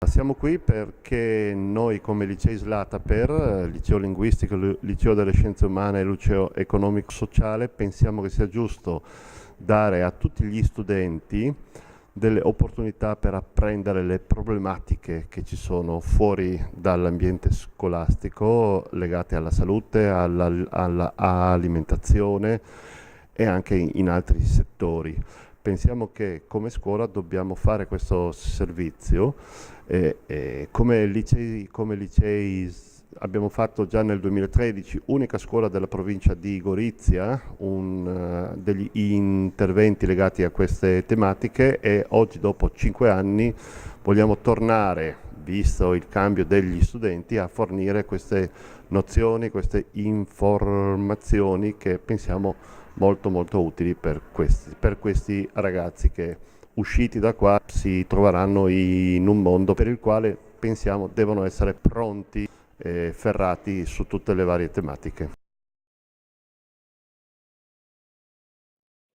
Siamo qui perché noi come Licei SLATAPER, Liceo Linguistico, Liceo delle Scienze Umane e Liceo Economico-Sociale, pensiamo che sia giusto dare a tutti gli studenti delle opportunità per apprendere le problematiche che ci sono fuori dall'ambiente scolastico legate alla salute, all'alimentazione e anche in altri settori. Pensiamo che come scuola dobbiamo fare questo servizio come licei abbiamo fatto già nel 2013, unica scuola della provincia di Gorizia, degli interventi legati a queste tematiche e oggi dopo 5 anni vogliamo tornare, visto il cambio degli studenti, a fornire queste nozioni, queste informazioni che pensiamo molto molto utili per questi ragazzi che usciti da qua si troveranno in un mondo per il quale pensiamo devono essere pronti e ferrati su tutte le varie tematiche.